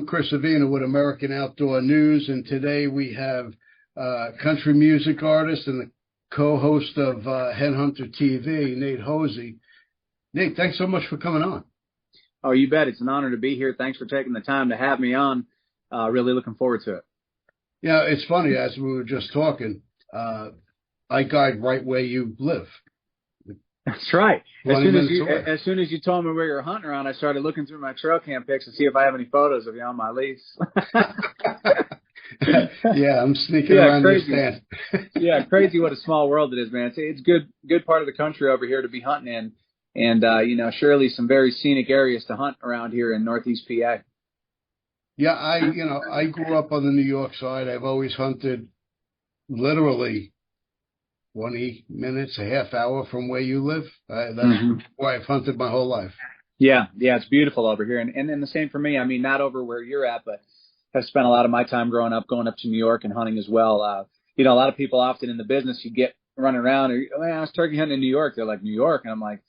Chris Savina with American Outdoor News, and today we have country music artist and the co-host of Headhunter TV, Nate Hosie. Nate, thanks so much for coming on. Oh, you bet. It's an honor to be here. Thanks for taking the time to have me on. Really looking forward to it. Yeah, it's funny, as we were just talking, I guide right where you live. That's right. As soon as you told me where you're hunting around, I started looking through my trail cam pics to see if I have any photos of you on my lease. Yeah, I'm sneaking around your stand. Yeah, crazy what a small world it is, man. It's good part of the country over here to be hunting in, and surely some very scenic areas to hunt around here in Northeast PA. Yeah, I grew up on the New York side. I've always hunted literally 20 minutes, a half hour from where you live. That's where I've hunted my whole life. Yeah, it's beautiful over here. And the same for me. I mean, not over where you're at, but I've spent a lot of my time growing up going up to New York and hunting as well. A lot of people often in the business, you get running around, I was turkey hunting in New York. They're like, New York? And I'm like,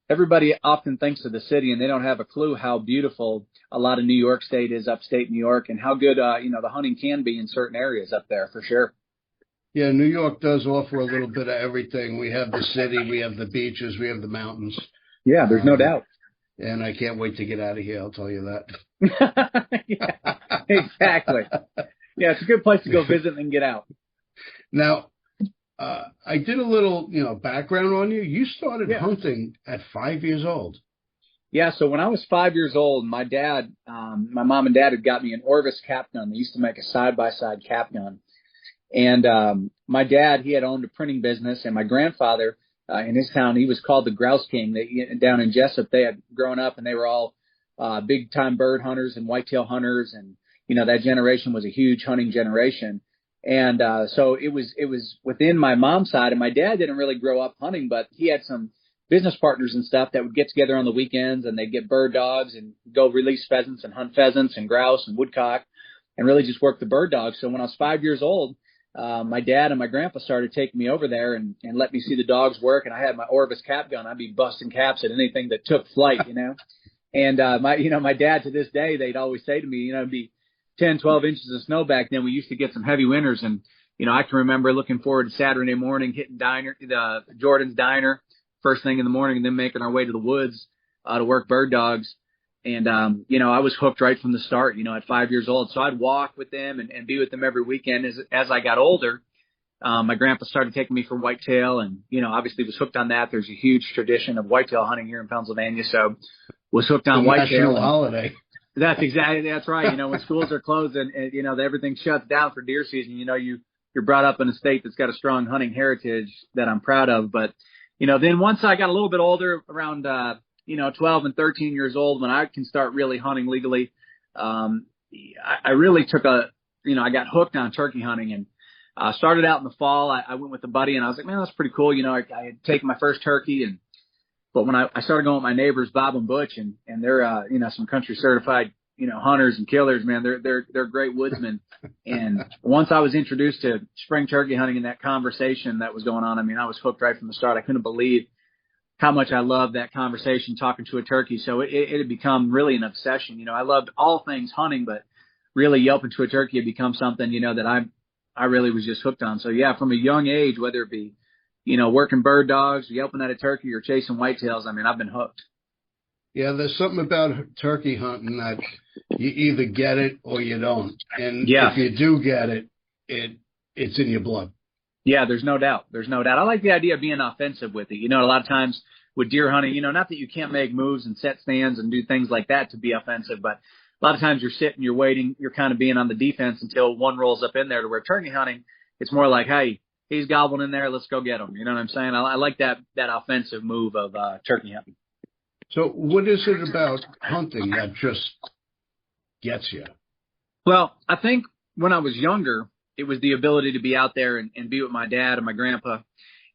everybody often thinks of the city, and they don't have a clue how beautiful a lot of New York State is, upstate New York, and how good, the hunting can be in certain areas up there for sure. Yeah, New York does offer a little bit of everything. We have the city, we have the beaches, we have the mountains. Yeah, there's no doubt. And I can't wait to get out of here, I'll tell you that. Yeah, exactly. Yeah, it's a good place to go visit and get out. Now, I did a little, background on you. You started hunting at 5 years old. Yeah, so when I was 5 years old, my dad, my mom and dad had got me an Orvis cap gun. They used to make a side-by-side cap gun. And my dad, he had owned a printing business, and my grandfather in his town, he was called the Grouse King. Down in Jessup, they had grown up, and they were all big-time bird hunters and whitetail hunters, and that generation was a huge hunting generation. And so it was within my mom's side, and my dad didn't really grow up hunting, but he had some business partners and stuff that would get together on the weekends, and they'd get bird dogs and go release pheasants and hunt pheasants and grouse and woodcock and really just work the bird dogs. So when I was 5 years old, my dad and my grandpa started taking me over there and let me see the dogs work. And I had my Orvis cap gun. I'd be busting caps at anything that took flight, And my dad, to this day, they'd always say to me, it'd be 10, 12 inches of snow back then. We used to get some heavy winters. And, I can remember looking forward to Saturday morning, hitting Jordan's Diner first thing in the morning, and then making our way to the woods to work bird dogs. And, I was hooked right from the start, at 5 years old. So I'd walk with them and be with them every weekend. As I got older, my grandpa started taking me for whitetail and, obviously was hooked on that. There's a huge tradition of whitetail hunting here in Pennsylvania. So was hooked on whitetail. National holiday. That's right. When schools are closed and everything shuts down for deer season, you're brought up in a state that's got a strong hunting heritage that I'm proud of. But, then once I got a little bit older, around, 12 and 13 years old, when I can start really hunting legally, I really took I got hooked on turkey hunting and started out in the fall. I went with a buddy and I was like, man, that's pretty cool. I had taken my first turkey but when I started going with my neighbors, Bob and Butch, and they're, some country certified, hunters and killers, man, they're great woodsmen. And once I was introduced to spring turkey hunting and that conversation that was going on, I was hooked right from the start. I couldn't believe how much I loved that conversation talking to a turkey. So it had become really an obsession. I loved all things hunting, but really yelping to a turkey had become something, that I really was just hooked on. So yeah, from a young age, whether it be, working bird dogs, yelping at a turkey or chasing whitetails, I've been hooked. Yeah, there's something about turkey hunting that you either get it or you don't. And if you do get it, it's in your blood. Yeah, there's no doubt. I like the idea of being offensive with it. A lot of times with deer hunting, not that you can't make moves and set stands and do things like that to be offensive, but a lot of times you're sitting, you're waiting, you're kind of being on the defense until one rolls up in there. To where turkey hunting, it's more like, hey, he's gobbling in there, let's go get him. You know what I'm saying? I like that offensive move of turkey hunting. So what is it about hunting that just gets you? Well, I think when I was younger, it was the ability to be out there and be with my dad and my grandpa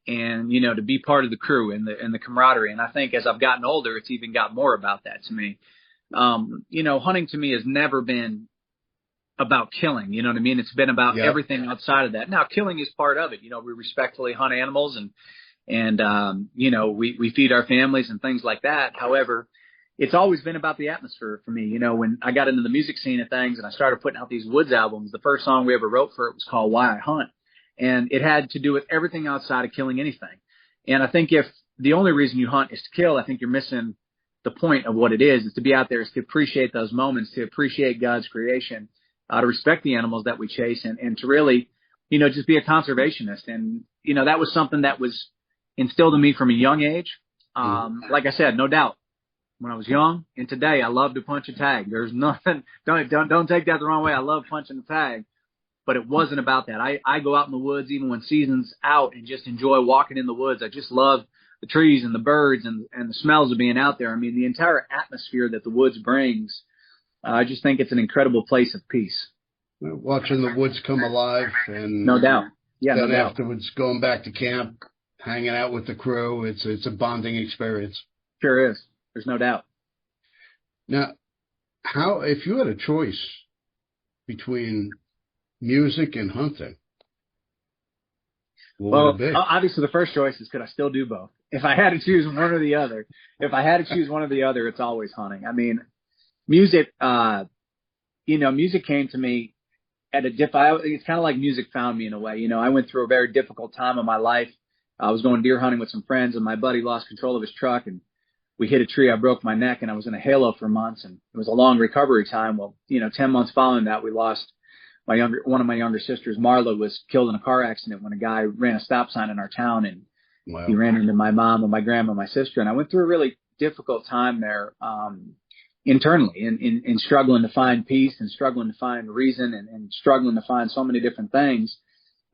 and, to be part of the crew and the camaraderie. And I think as I've gotten older, it's even got more about that to me. Hunting to me has never been about killing, you know what I mean? It's been about everything outside of that. Now, killing is part of it. We respectfully hunt animals and we feed our families and things like that. However, it's always been about the atmosphere for me. You know, when I got into the music scene of things and I started putting out these Woods albums, the first song we ever wrote for it was called Why I Hunt. And it had to do with everything outside of killing anything. And I think if the only reason you hunt is to kill, I think you're missing the point of what it is to be out there, is to appreciate those moments, to appreciate God's creation, to respect the animals that we chase, and to really, you know, just be a conservationist. And, you know, that was something that was instilled in me from a young age. Like I said, no doubt, when I was young and today, I love to punch a tag. There's nothing, don't take that the wrong way. I love punching the tag, but it wasn't about that. I go out in the woods even when season's out and just enjoy walking in the woods. I just love the trees and the birds and the smells of being out there. I mean, the entire atmosphere that the woods brings, I just think it's an incredible place of peace. Watching the woods come alive, and no doubt. Yeah, then no doubt. afterwards going back to camp, hanging out with the crew. It's a bonding experience. Sure is. There's no doubt. Now, if you had a choice between music and hunting, what would it be? Obviously the first choice is, could I still do both? If I had to choose one or the other, it's always hunting. I mean, music, you know, music came to me at it's kind of like music found me in a way. You know, I went through a very difficult time in my life. I was going deer hunting with some friends, and my buddy lost control of his truck, and we hit a tree. I broke my neck, and I was in a halo for months, and it was a long recovery time. Well, you know, 10 months following that, we lost one of my younger sisters. Marla was killed in a car accident when a guy ran a stop sign in our town, and wow. He ran into my mom and my grandma and my sister. And I went through a really difficult time there, internally, in struggling to find peace and struggling to find reason and struggling to find so many different things.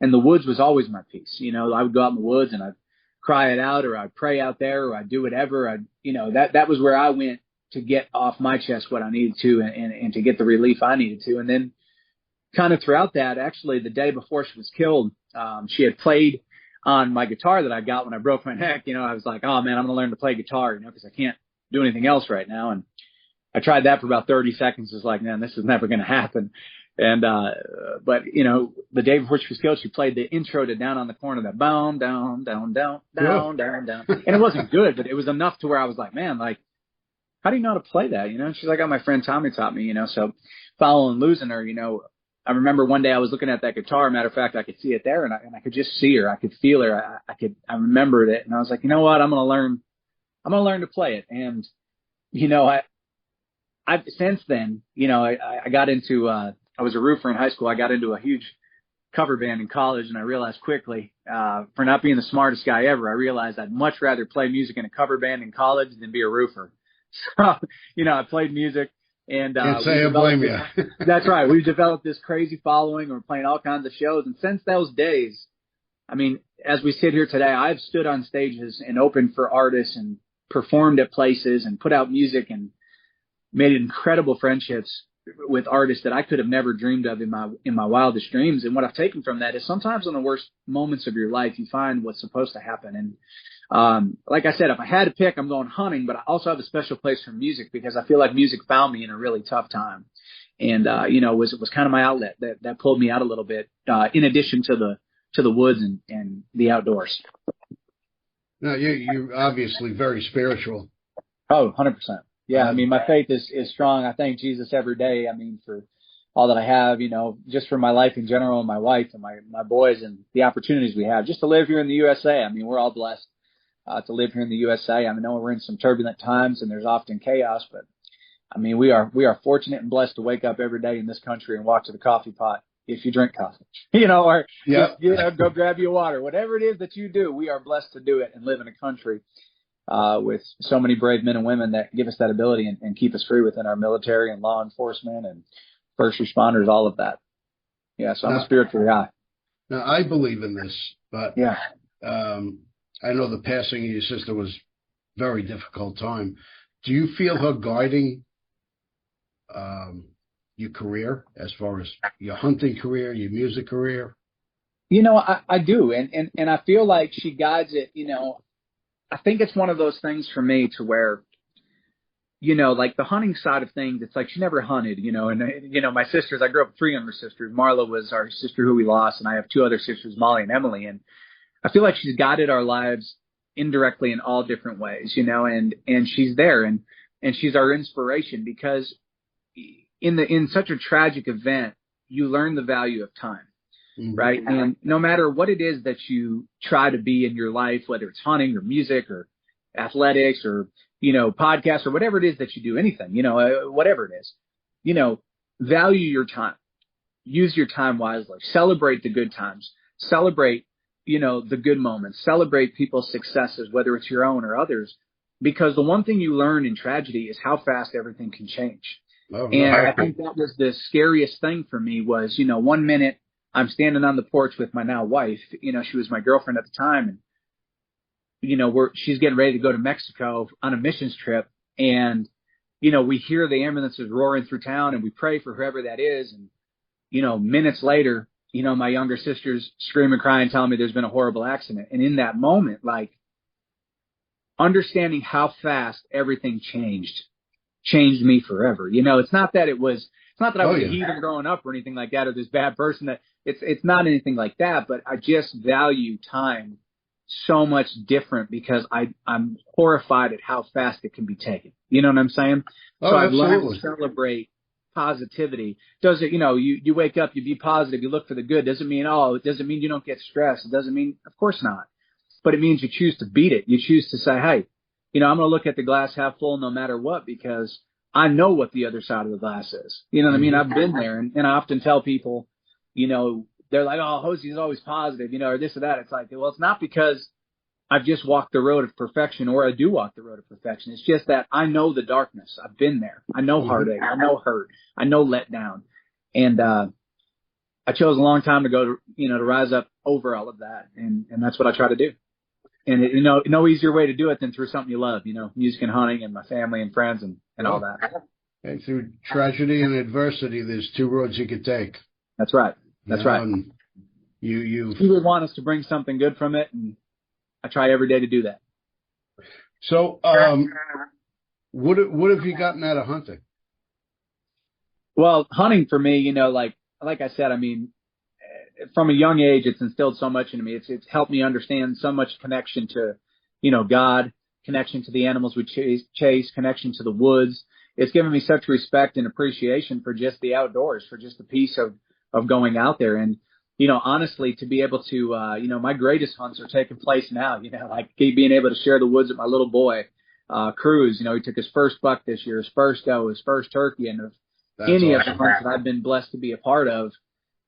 And the woods was always my peace. You know, I would go out in the woods and I'd cry it out, or I'd pray out there, or I'd do whatever. That was where I went to get off my chest what I needed to, and to get the relief I needed to. And then kind of throughout that, actually the day before she was killed, she had played on my guitar that I got when I broke my neck. You know, I was like, oh man, I'm going to learn to play guitar, you know, because I can't do anything else right now. And I tried that for about 30 seconds. It was like, man, this is never going to happen. And, but you know, the day before she was killed, she played the intro to Down on the Corner, that bound, down, down, down, down, down, down. And it wasn't good, but it was enough to where I was like, man, like, how do you know how to play that? You know, and she's like, oh, my friend Tommy taught me, you know. So following losing her, you know, I remember one day I was looking at that guitar. Matter of fact, I could see it there, and I could just see her. I could feel her. I remembered it, and I was like, you know what? I'm going to learn to play it. And, you know, I've since then, you know, I got into, I was a roofer in high school. I got into a huge cover band in college, and I realized quickly, for not being the smartest guy ever, I realized I'd much rather play music in a cover band in college than be a roofer. So, you know, I played music. And can't say I blame you. That's right. We've developed this crazy following. We're playing all kinds of shows. And since those days, I mean, as we sit here today, I've stood on stages and opened for artists and performed at places and put out music and made incredible friendships with artists that I could have never dreamed of in my wildest dreams. And what I've taken from that is sometimes in the worst moments of your life, you find what's supposed to happen. And like I said, if I had to pick, I'm going hunting, but I also have a special place for music because I feel like music found me in a really tough time. And, you know, it was kind of my outlet that pulled me out a little bit, in addition to the woods and the outdoors. No, you're obviously very spiritual. Oh, 100%. Yeah. I mean, my faith is strong. I thank Jesus every day. I mean, for all that I have, you know, just for my life in general, and my wife and my boys and the opportunities we have just to live here in the USA. I mean, we're all blessed. To live here in the USA. I know we're in some turbulent times and there's often chaos, but I mean, we are fortunate and blessed to wake up every day in this country and walk to the coffee pot if you drink coffee, you know, or just, you know, go grab your water, whatever it is that you do. We are blessed to do it and live in a country, with so many brave men and women that give us that ability and keep us free within our military and law enforcement and first responders, all of that. Yeah. So I'm a spiritual guy. Now I believe in this, but yeah. I know the passing of your sister was a very difficult time. Do you feel her guiding your career as far as your hunting career, your music career? You know, I do. And I feel like she guides it. You know, I think it's one of those things for me to where, you know, like the hunting side of things, it's like she never hunted, you know, and, you know, my sisters, I grew up with 3 younger sisters. Marla was our sister who we lost, and I have 2 other sisters, Molly and Emily. And I feel like she's guided our lives indirectly in all different ways, you know, and she's there. And and she's our inspiration because in such a tragic event, you learn the value of time. Right. And no matter what it is that you try to be in your life, whether it's hunting or music or athletics or, podcasts or whatever it is that you do, anything, whatever it is, value your time, use your time wisely, celebrate the good times, celebrate, the good moments, celebrate people's successes, whether it's your own or others, because the one thing you learn in tragedy is how fast everything can change. Oh, and I think that was the scariest thing for me was, 1 minute I'm standing on the porch with my now wife, she was my girlfriend at the time. And, she's getting ready to go to Mexico on a missions trip. And, we hear the ambulances roaring through town and we pray for whoever that is. And, minutes later, my younger sister's screaming, crying, telling me there's been a horrible accident. And in that moment, like understanding how fast everything changed me forever. It's not that I was a heathen growing up or anything like that, or this bad person. That it's not anything like that, but I just value time so much different because I'm horrified at how fast it can be taken. You know what I'm saying? So I've learned to celebrate positivity. Does it, you wake up, you be positive, you look for the good. It doesn't mean you don't get stressed. It doesn't mean, of course not, but it means you choose to beat it. You choose to say, hey, I'm going to look at the glass half full no matter what, because I know what the other side of the glass is. You know what I mean? I've been there. And I often tell people, they're like, oh, Hosie's always positive, or this or that. It's like, well, it's not because I've just walked the road of perfection or I do walk the road of perfection. It's just that I know the darkness. I've been there. I know heartache. I know hurt. I know let down. And I chose a long time to go to rise up over all of that. And that's what I try to do. And, no easier way to do it than through something you love, music and hunting and my family and friends and all that. And through tragedy and adversity, there's two roads you could take. That's right. That's right. You would want us to bring something good from it, and I try every day to do that. So, what have you gotten out of hunting? Well, hunting for me, like I said, I mean, from a young age, it's instilled so much into me. It's helped me understand so much connection to, God, connection to the animals we chase, connection to the woods. It's given me such respect and appreciation for just the outdoors, for just the peace of going out there. And, honestly, to be able to, my greatest hunts are taking place now, like being able to share the woods with my little boy, Cruz. He took his first buck this year, his first doe, his first turkey. And of any of the hunts that I've been blessed to be a part of,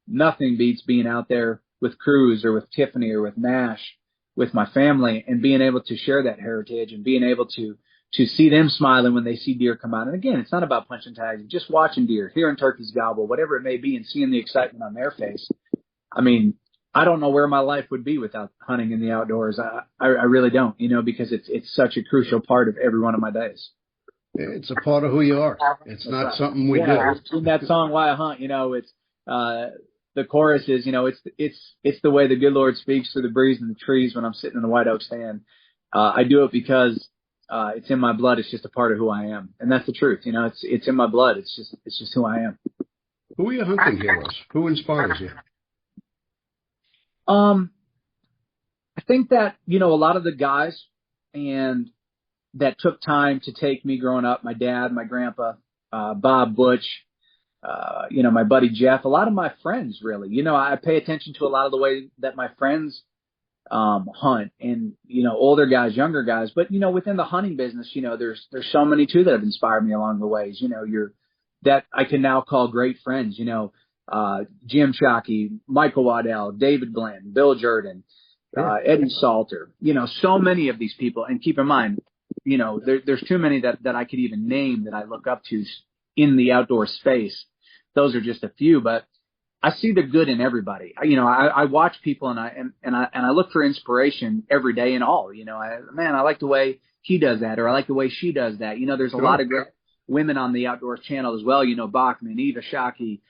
nothing beats being out there with Cruz or with Tiffany or with Nash, with my family, and being able to share that heritage and being able to see them smiling when they see deer come out. And again, it's not about punching tags, just watching deer, hearing turkeys gobble, whatever it may be, and seeing the excitement on their face. I mean, I don't know where my life would be without hunting in the outdoors. I really don't, because it's such a crucial part of every one of my days. It's a part of who you are. It's not something we do. In that song, Why I Hunt, it's, the chorus is, it's the way the good Lord speaks through the breeze and the trees when I'm sitting in a white oak stand. I do it because it's in my blood. It's just a part of who I am, and that's the truth. It's in my blood. It's just who I am. Who are your hunting heroes? Who inspires you? I think that a lot of the guys and that took time to take me growing up. My dad, my grandpa, Bob, Butch. My buddy Jeff, a lot of my friends, really. I pay attention to a lot of the way that my friends hunt, and older guys, younger guys. But within the hunting business, there's so many too that have inspired me along the ways. That I can now call great friends. Jim Shockey, Michael Waddell, David Glenn, Bill Jordan, Eddie Salter. So many of these people. And keep in mind, there's too many that I could even name that I look up to in the outdoor space. Those are just a few, but I see the good in everybody. I watch people and I look for inspiration every day in all. I like the way he does that, or I like the way she does that. There's a lot of great women on the Outdoors channel as well. Bachman, Eva Shockey,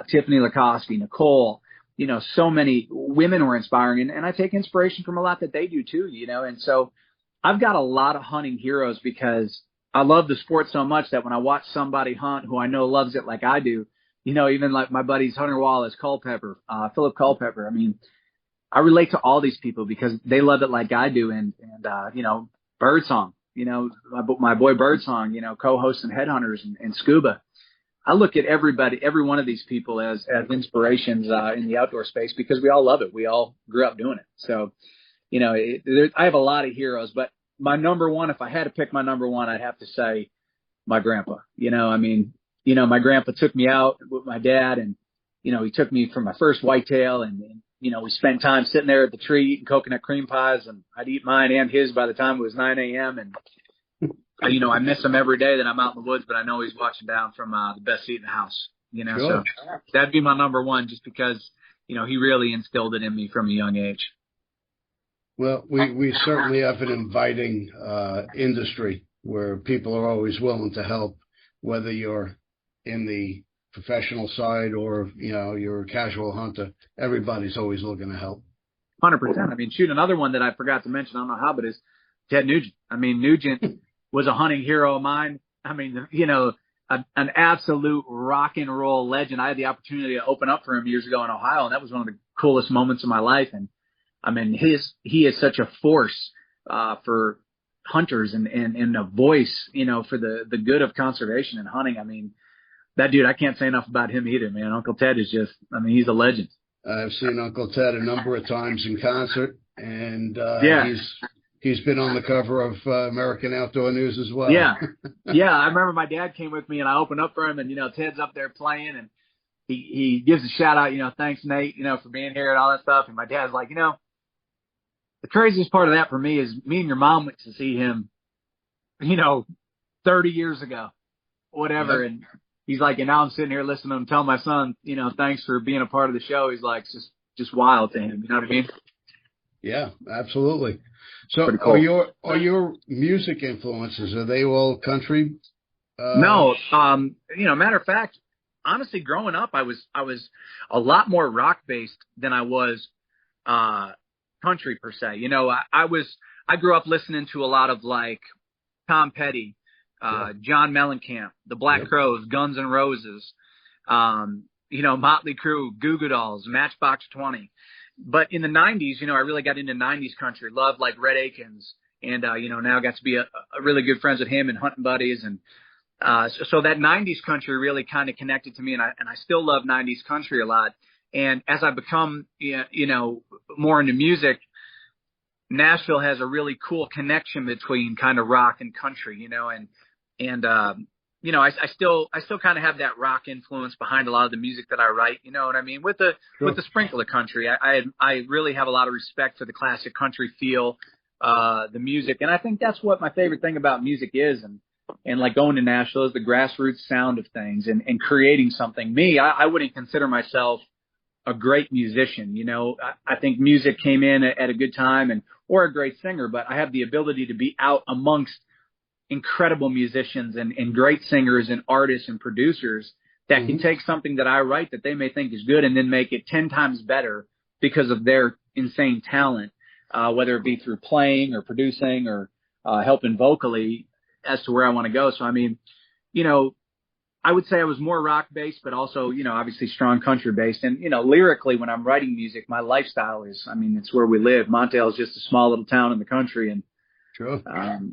Tiffany Lakoski, Nicole. So many women who are inspiring, and I take inspiration from a lot that they do too. And so I've got a lot of hunting heroes because I love the sport so much that when I watch somebody hunt who I know loves it like I do, even like my buddies Hunter Wallace, Culpepper, Philip Culpepper. I mean, I relate to all these people because they love it like I do. And Birdsong, you know, my boy Birdsong, you know, co-hosting Headhunters and Scuba. I look at every one of these people as inspirations in the outdoor space because we all love it. We all grew up doing it. So, you know, I have a lot of heroes, but my number one, if I had to pick my number one, I'd have to say my grandpa. You know, I mean, you know, my grandpa took me out with my dad, and, you know, he took me for my first whitetail, and you know, we spent time sitting there at the tree eating coconut cream pies, and I'd eat mine and his by the time it was 9 a.m. And, you know, I miss him every day that I'm out in the woods, but I know he's watching down from the best seat in the house, you know. Sure. So that'd be my number one, just because, you know, he really instilled it in me from a young age. Well, we certainly have an inviting industry where people are always willing to help, whether you're in the professional side or, you know, you're a casual hunter. Everybody's always looking to help. 100%. I mean, shoot, another one that I forgot to mention, I don't know how, but is Ted Nugent. I mean, Nugent was a hunting hero of mine. I mean, you know, an absolute rock and roll legend. I had the opportunity to open up for him years ago in Ohio, and that was one of the coolest moments of my life. And I mean, he is such a force for hunters and a voice, you know, for the good of conservation and hunting. I mean, that dude, I can't say enough about him either, man. Uncle Ted is just, I mean, he's a legend. I've seen Uncle Ted a number of times in concert, and yeah. he's been on the cover of American Outdoor News as well. Yeah. Yeah. I remember my dad came with me, and I opened up for him, and, you know, Ted's up there playing, and he gives a shout out, you know, thanks, Nate, you know, for being here and all that stuff. And my dad's like, you know, the craziest part of that for me is me and your mom went to see him, you know, 30 years ago, whatever. Yep. And he's like, and now I'm sitting here listening to him tell my son, you know, thanks for being a part of the show. He's like, it's just wild to him. You know what I mean? Yeah, absolutely. So cool. are your music influences, are they all country? No. You know, matter of fact, honestly, growing up, I was a lot more rock based than I was, country per se. You know, I grew up listening to a lot of like Tom Petty, John Mellencamp, the Black Crowes, Guns N' Roses, you know, Motley Crue, Goo Goo Dolls, Matchbox 20. But in the 90s, you know, I really got into 90s country, loved like Red Akins, and, you know, now I got to be a really good friends with him and hunting buddies. And so that 90s country really kind of connected to me, and I still love 90s country a lot. And as I become, you know, more into music, Nashville has a really cool connection between kind of rock and country, you know, and you know, I still kind of have that rock influence behind a lot of the music that I write, you know what I mean? With the sprinkle of country. I really have a lot of respect for the classic country feel, the music. And I think that's what my favorite thing about music is. And like going to Nashville is the grassroots sound of things and creating something. I wouldn't consider myself a great musician. You know, I think music came in at a good time or a great singer, but I have the ability to be out amongst incredible musicians and great singers and artists and producers that can take something that I write that they may think is good and then make it 10 times better because of their insane talent, whether it be through playing or producing or helping vocally as to where I want to go. So, I mean, you know, I would say I was more rock based, but also, you know, obviously strong country based. And, you know, lyrically, when I'm writing music, my lifestyle is, I mean, it's where we live. Montail is just a small little town in the country. And, sure.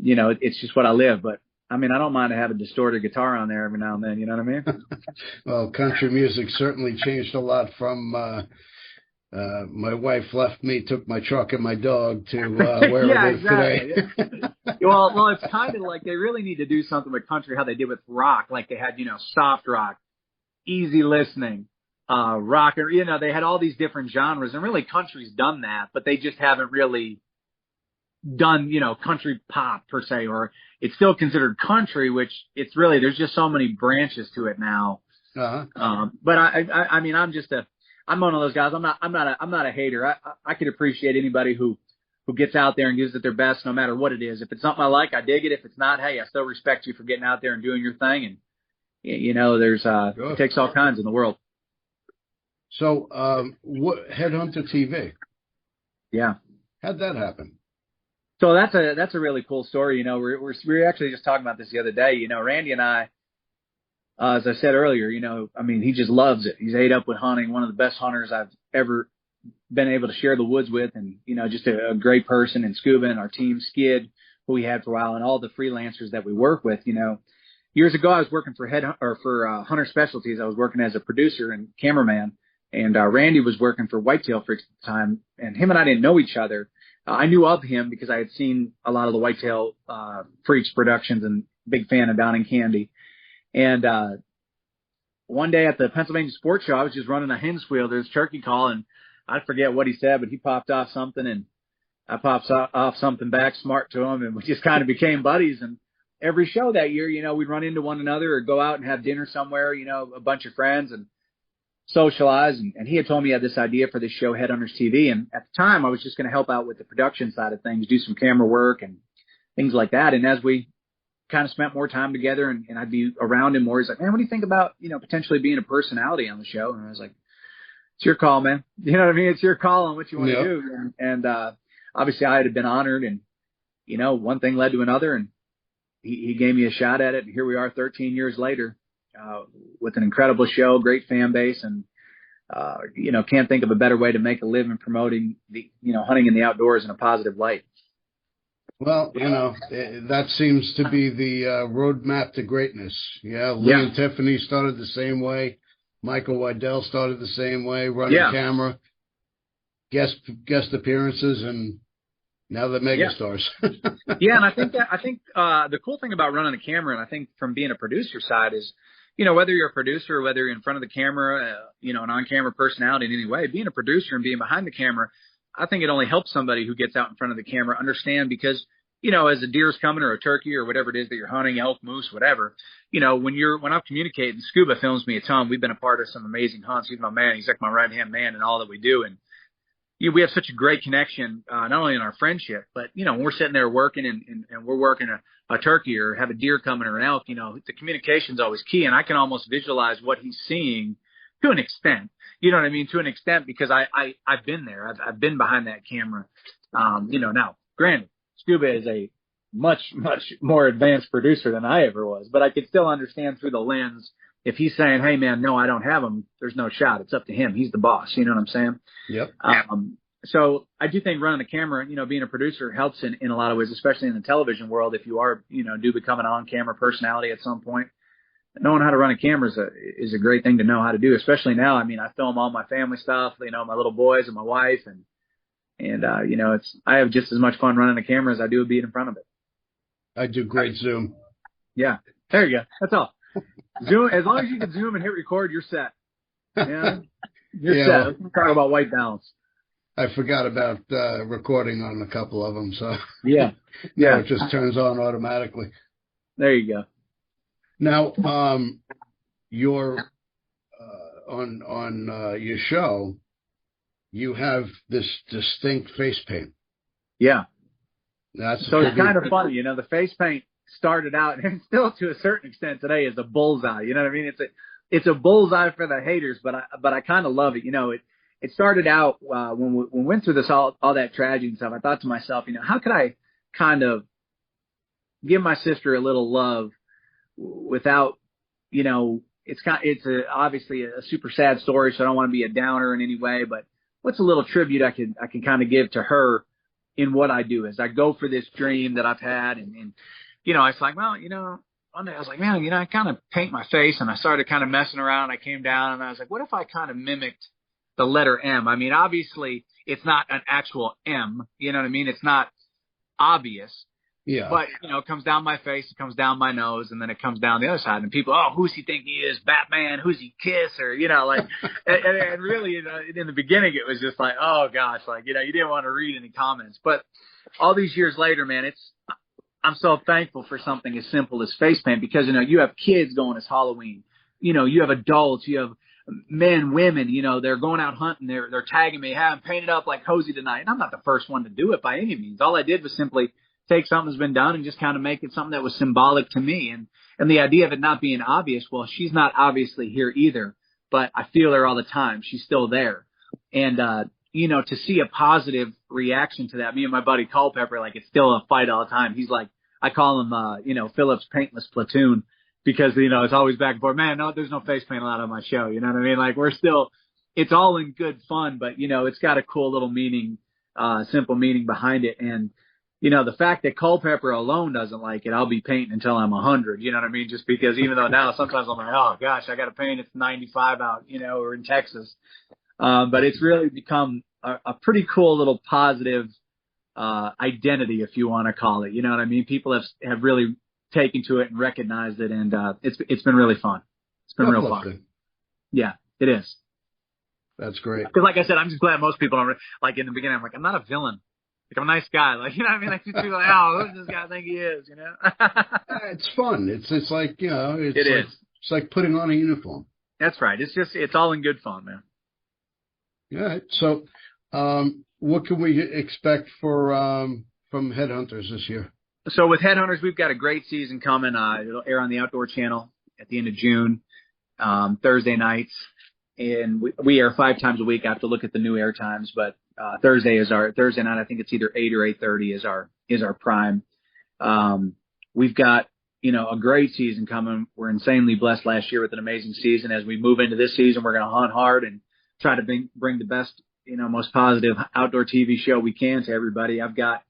You know, it's just what I live. But I mean, I don't mind to have a distorted guitar on there every now and then. You know what I mean? Well, country music certainly changed a lot from, my wife left me, took my truck and my dog to where it is today. Well, it's kind of like they really need to do something with country, how they did with rock. Like they had, you know, soft rock, easy listening, rock, or, you know, they had all these different genres. And really country's done that, but they just haven't really done, you know, country pop per se, or it's still considered country, which it's really, there's just so many branches to it now. But I mean, I'm one of those guys. I'm not a hater. I could appreciate anybody who gets out there and gives it their best, no matter what it is. If it's something I like, I dig it. If it's not, hey, I still respect you for getting out there and doing your thing. And, you know, there's, it takes all kinds in the world. So, what Headhunter TV? Yeah. How'd that happen? So that's a really cool story. You know, we were actually just talking about this the other day. You know, Randy and I, as I said earlier, you know, I mean, he just loves it. He's ate up with hunting, one of the best hunters I've ever been able to share the woods with, and, you know, just a great person. And Scuba and our team, Skid, who we had for a while, and all the freelancers that we work with. Years ago, I was working for Hunter Specialties. I was working as a producer and cameraman, and Randy was working for Whitetail Freaks at the time. And him and I didn't know each other. I knew of him because I had seen a lot of the Whitetail Freaks productions, and big fan of Down and Candy. And one day at the Pennsylvania Sports Show, I was just running a hen squeal. There's turkey call, and I forget what he said, but he popped off something, and I popped off something back smart to him, and we just kind of became buddies. And every show that year, we'd run into one another or go out and have dinner somewhere, a bunch of friends, and socialize. And he had told me he had this idea for this show, Headhunters TV. And at the time, I was just going to help out with the production side of things, do some camera work and things like that. And as we kind of spent more time together and I'd be around him more, he's like, man, what do you think about, potentially being a personality on the show? And I was like, it's your call, man. You know what I mean? It's your call on what you want to do. And obviously I had been honored, and, one thing led to another, and he gave me a shot at it. And here we are 13 years later, with an incredible show, great fan base, and, can't think of a better way to make a living promoting the, hunting in the outdoors in a positive light. Well, that seems to be the roadmap to greatness. Yeah, Lee and Tiffany started the same way. Michael Waddell started the same way, running camera, guest appearances, and now they're megastars. And I think the cool thing about running a camera, and I think from being a producer side, is, whether you're a producer or whether you're in front of the camera, an on-camera personality in any way, being a producer and being behind the camera, I think it only helps somebody who gets out in front of the camera understand, because, as a deer's coming or a turkey or whatever it is that you're hunting, elk, moose, whatever, when I'm communicating, Scuba films me a ton. We've been a part of some amazing hunts. He's my man. He's like my right-hand man in all that we do. And we have such a great connection, not only in our friendship, but, when we're sitting there working and we're working a turkey or have a deer coming or an elk, the communication's always key. And I can almost visualize what he's seeing to an extent. You know what I mean? To an extent, because I've been there. I've been behind that camera. Now, granted, Scuba is a much, much more advanced producer than I ever was, but I could still understand through the lens. If he's saying, hey, man, no, I don't have him, there's no shot. It's up to him. He's the boss. You know what I'm saying? Yep. So I do think running a camera, being a producer helps in a lot of ways, especially in the television world. If you are, do become an on-camera personality at some point, knowing how to run a camera is a great thing to know how to do, especially now. I mean, I film all my family stuff, my little boys and my wife, and I have just as much fun running a camera as I do being in front of it. I do great Zoom. Yeah. There you go. That's all. Zoom, as long as you can zoom and hit record, you're set. You're set. Let's talk about white balance. I forgot about recording on a couple of them, so it just turns on automatically. There you go. Now, your on your show, you have this distinct face paint. Yeah, so it's kind of funny, the face paint started out, and still to a certain extent today, is a bullseye. You know what I mean? It's a bullseye for the haters, but I kind of love it. It started out when we went through this all that tragedy and stuff. I thought to myself, how could I kind of give my sister a little love without, it's obviously a super sad story, so I don't want to be a downer in any way, but what's a little tribute I can kind of give to her in what I do as I go for this dream that I've had. And I was like, well, one day I was like, man, I kind of paint my face, and I started kind of messing around. I came down and I was like, what if I kind of mimicked the letter M? I mean, obviously it's not an actual M, you know what I mean? It's not obvious. Yeah. But, it comes down my face, it comes down my nose, and then it comes down the other side. And people, who's he think he is? Batman? Who's he Kiss? Or, and really, in the beginning, it was just like, oh gosh, you didn't want to read any comments. But all these years later, man, I'm so thankful for something as simple as face paint, because, you have kids going as Halloween. You have adults, you have men, women, they're going out hunting. They're tagging me, hey, I'm painted up like Hosie tonight. And I'm not the first one to do it by any means. All I did was simply take something that's been done and just kind of make it something that was symbolic to me. And the idea of it not being obvious, well, she's not obviously here either, but I feel her all the time. She's still there. And, to see a positive reaction to that, me and my buddy Culpepper, it's still a fight all the time. He's like, I call him, Phillips Paintless Platoon, because, it's always back and forth. Man, no, there's no face paint allowed on my show. You know what I mean? It's all in good fun, but, it's got a cool little meaning, simple meaning behind it. And, the fact that Culpeper alone doesn't like it, I'll be painting until I'm 100. You know what I mean? Just because even though now sometimes I'm like, oh gosh, I got to paint. It's 95 out, or in Texas. But it's really become a pretty cool little positive identity, if you want to call it. You know what I mean? People have really taken to it and recognized it, and it's been really fun. It's been real fun. Yeah, it is. That's great. Because like I said, I'm just glad most people don't, like in the beginning, I'm like, I'm not a villain. Like, I'm a nice guy. Like, you know what I mean? Like, people are like, oh, who does this guy think he is, It's fun. It's like, it's like putting on a uniform. That's right. It's all in good fun, man. All right. So, what can we expect from Headhunters this year? So with Headhunters, we've got a great season coming. It'll air on the Outdoor Channel at the end of June, Thursday nights. And we air 5 times a week. I have to look at the new air times, but Thursday night. I think it's either 8 or 8:30 is our prime. We've got a great season coming. We're insanely blessed last year with an amazing season. As we move into this season, we're going to hunt hard and try to bring the best, most positive outdoor TV show we can to everybody. I've got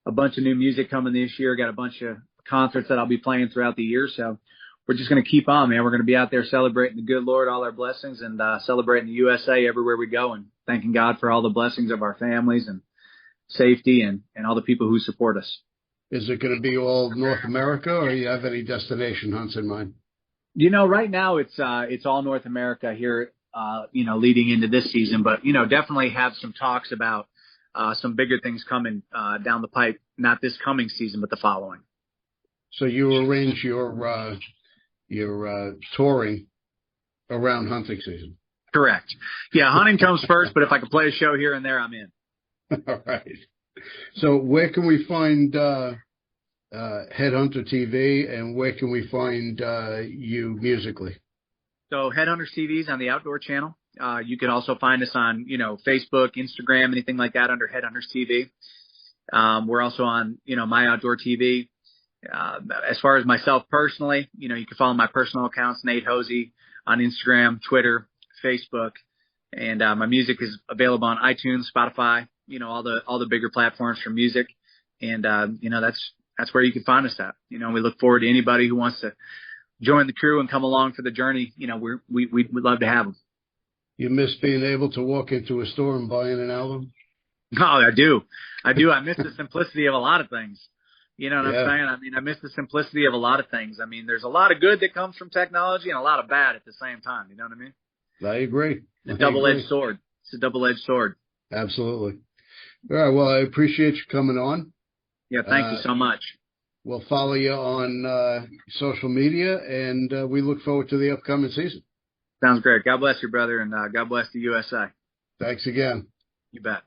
a bunch of new music coming this year. Got a bunch of concerts that I'll be playing throughout the year. So we're just going to keep on, man. We're going to be out there celebrating the good Lord, all our blessings, and celebrating the USA everywhere we go, and thanking God for all the blessings of our families and safety and all the people who support us. Is it going to be all North America, or do you have any destination hunts in mind? Right now it's all North America here, leading into this season, but, definitely have some talks about some bigger things coming down the pipe, not this coming season, but the following. So you arrange your touring around hunting season. Correct. Yeah, hunting comes first, but if I can play a show here and there, I'm in. All right. So where can we find Headhunter TV, and where can we find you musically? So Headhunters TV is on the Outdoor Channel. You can also find us on, Facebook, Instagram, anything like that under Headhunters TV. We're also on, My Outdoor TV. As far as myself personally, you can follow my personal accounts, Nate Hosie, on Instagram, Twitter, Facebook, and my music is available on iTunes, Spotify, all the bigger platforms for music, and that's where you can find us at. We look forward to anybody who wants to join the crew and come along for the journey. We'd love to have them. You miss being able to walk into a store and buying an album? Oh, I do. I miss the simplicity of a lot of things. You know what I'm saying? I mean, I miss the simplicity of a lot of things. I mean, there's a lot of good that comes from technology and a lot of bad at the same time. You know what I mean? I agree. It's a double-edged sword. It's a double-edged sword. Absolutely. All right. Well, I appreciate you coming on. Yeah, thank you so much. We'll follow you on social media, and we look forward to the upcoming season. Sounds great. God bless you, brother, and God bless the USA. Thanks again. You bet.